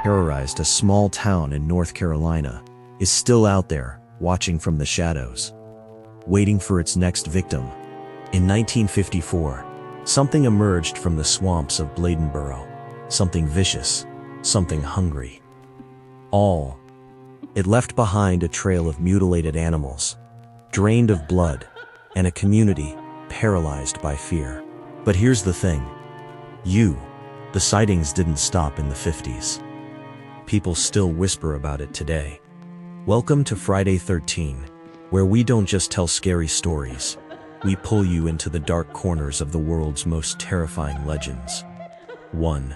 Terrorized, a small town in North Carolina, is still out there, watching from the shadows, waiting for its next victim. In 1954, something emerged from the swamps of Bladenboro. Something vicious, something hungry. It left behind a trail of mutilated animals, drained of blood, and a community paralyzed by fear. But here's the thing. The sightings didn't stop in the 50s. People still whisper about it today. Welcome to Friday 13, where we don't just tell scary stories. We pull you into the dark corners of the world's most terrifying legends. 1.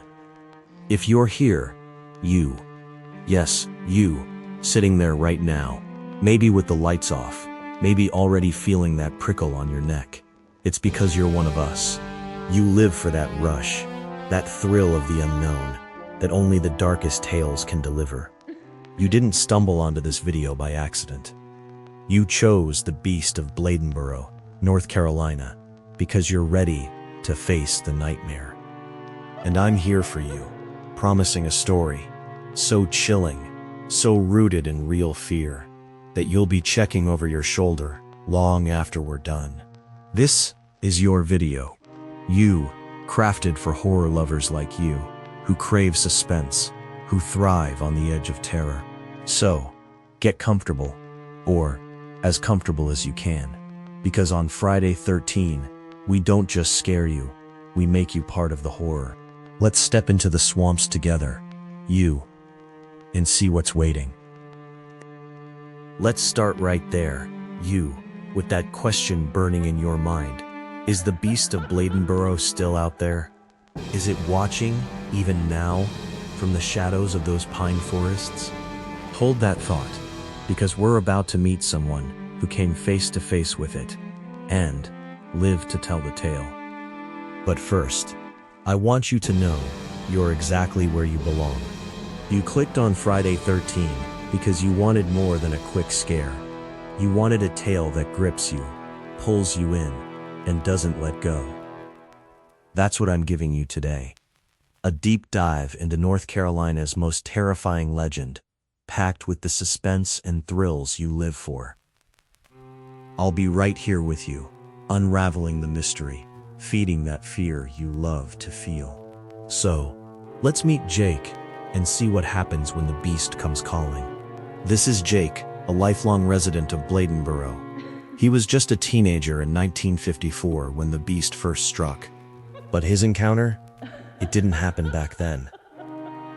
If you're here, yes, you, sitting there right now, maybe with the lights off, maybe already feeling that prickle on your neck, it's because you're one of us. You live for that rush, that thrill of the unknown, that only the darkest tales can deliver. You didn't stumble onto this video by accident. You chose the Beast of Bladenboro, North Carolina, because you're ready to face the nightmare. And I'm here for you, promising a story so chilling, so rooted in real fear, that you'll be checking over your shoulder long after we're done. This is your video. Crafted for horror lovers like you, who crave suspense, who thrive on the edge of terror. So, get comfortable, or as comfortable as you can, because on Friday 13, we don't just scare you, we make you part of the horror. Let's step into the swamps together, and see what's waiting. Let's start right there, with that question burning in your mind. Is the Beast of Bladenboro still out there? Is it watching, even now, from the shadows of those pine forests? Hold that thought, because we're about to meet someone who came face to face with it, and lived to tell the tale. But first, I want you to know you're exactly where you belong. You clicked on Friday 13 because you wanted more than a quick scare. You wanted a tale that grips you, pulls you in, and doesn't let go. That's what I'm giving you today. A deep dive into North Carolina's most terrifying legend, packed with the suspense and thrills you live for. I'll be right here with you, unraveling the mystery, feeding that fear you love to feel. So, let's meet Jake and see what happens when the beast comes calling. This is Jake, a lifelong resident of Bladenboro. He was just a teenager in 1954 when the beast first struck. But his encounter? It didn't happen back then.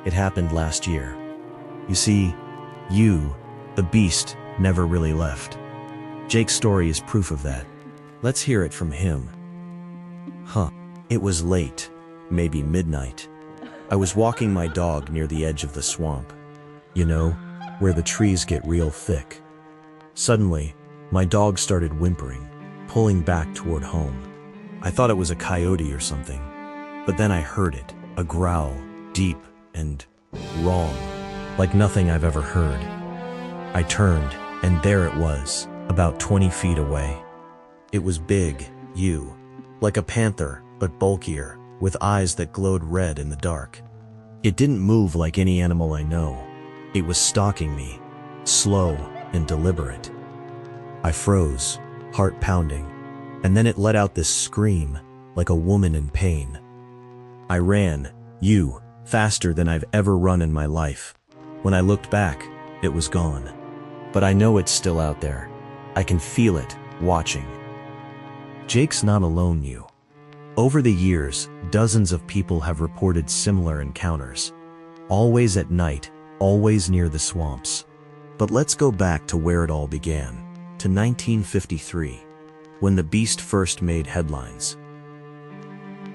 It happened last year. You see, the beast, never really left. Jake's story is proof of that. Let's hear it from him. It was late, maybe midnight. I was walking my dog near the edge of the swamp. You know, where the trees get real thick. Suddenly, my dog started whimpering, pulling back toward home. I thought it was a coyote or something, but then I heard it, a growl, deep and wrong, like nothing I've ever heard. I turned, and there it was, about 20 feet away. It was big, like a panther, but bulkier, with eyes that glowed red in the dark. It didn't move like any animal I know. It was stalking me, slow and deliberate. I froze, heart pounding, and then it let out this scream, like a woman in pain. I ran, faster than I've ever run in my life. When I looked back, it was gone. But I know it's still out there. I can feel it, watching. Jake's not alone, Over the years, dozens of people have reported similar encounters. Always at night, always near the swamps. But let's go back to where it all began, to 1953. When the beast first made headlines.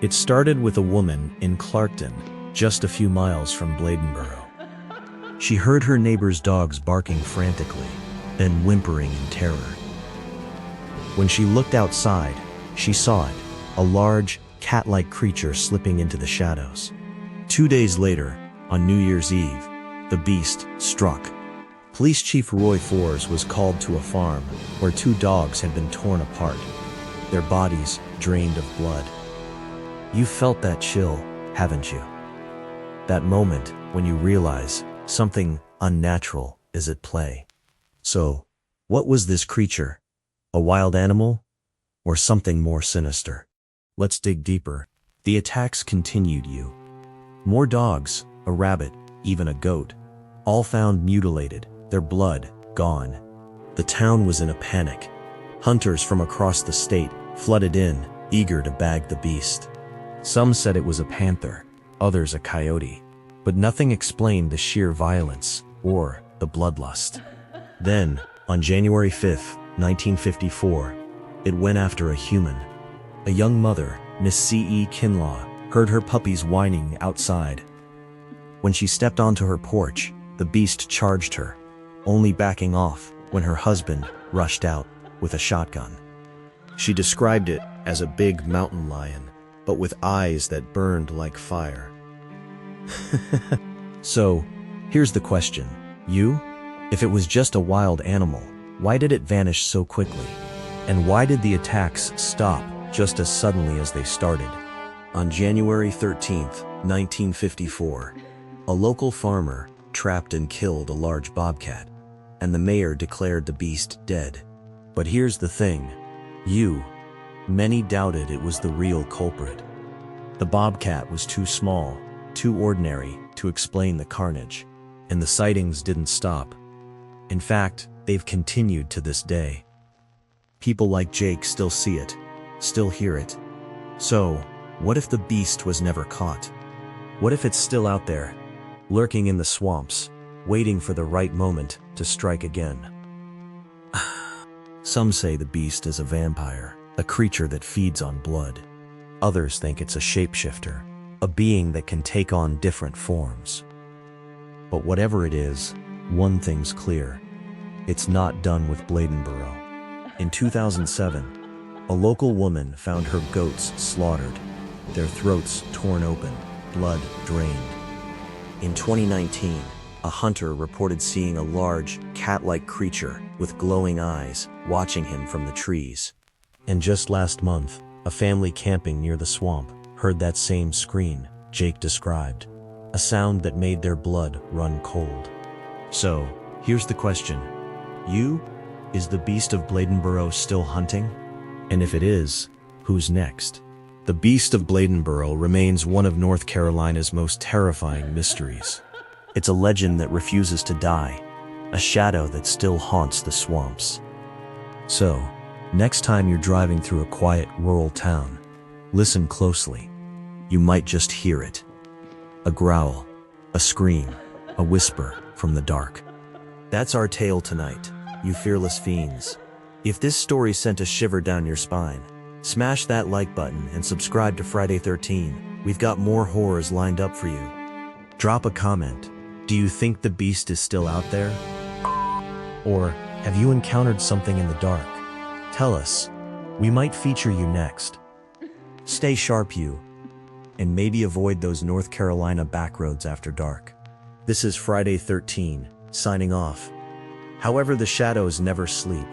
It started with a woman in Clarkton, just a few miles from Bladenboro. She heard her neighbor's dogs barking frantically, then whimpering in terror. When she looked outside, she saw it, a large, cat-like creature slipping into the shadows. 2 days later, on New Year's Eve, the beast struck. Police Chief Roy Fors was called to a farm where 2 dogs had been torn apart, their bodies drained of blood. You felt that chill, haven't you? That moment when you realize something unnatural is at play. So, what was this creature? A wild animal? Or something more sinister? Let's dig deeper. The attacks continued. More dogs, a rabbit, even a goat, all found mutilated, their blood gone. The town was in a panic. Hunters from across the state flooded in, eager to bag the beast. Some said it was a panther, others a coyote, but nothing explained the sheer violence or the bloodlust. Then, on January 5th, 1954, it went after a human. A young mother, Miss C.E. Kinlaw, heard her puppies whining outside. When she stepped onto her porch, the beast charged her, only backing off when her husband rushed out with a shotgun. She described it as a big mountain lion, but with eyes that burned like fire. So, here's the question. If it was just a wild animal, why did it vanish so quickly? And why did the attacks stop just as suddenly as they started? On January 13th, 1954, a local farmer trapped and killed a large bobcat, and the mayor declared the beast dead. But here's the thing. Many doubted it was the real culprit. The bobcat was too small, too ordinary to explain the carnage, and the sightings didn't stop. In fact, they've continued to this day. People like Jake still see it, still hear it. So, what if the beast was never caught? What if it's still out there, lurking in the swamps, waiting for the right moment to strike again? Some say the beast is a vampire, a creature that feeds on blood. Others think it's a shapeshifter, a being that can take on different forms. But whatever it is, one thing's clear. It's not done with Bladenboro. In 2007, a local woman found her goats slaughtered, their throats torn open, blood drained. In 2019, a hunter reported seeing a large, cat-like creature with glowing eyes watching him from the trees. And just last month, a family camping near the swamp heard that same scream Jake described, a sound that made their blood run cold. So, here's the question. Is the Beast of Bladenboro still hunting? And if it is, who's next? The Beast of Bladenboro remains one of North Carolina's most terrifying mysteries. It's a legend that refuses to die, a shadow that still haunts the swamps. So, next time you're driving through a quiet rural town, listen closely. You might just hear it. A growl, a scream, a whisper from the dark. That's our tale tonight, you fearless fiends. If this story sent a shiver down your spine, smash that like button and subscribe to Friday 13. We've got more horrors lined up for you. Drop a comment. Do you think the beast is still out there? Or have you encountered something in the dark? Tell us. We might feature you next. Stay sharp, and maybe avoid those North Carolina backroads after dark. This is Friday 13, signing off. However, the shadows never sleep.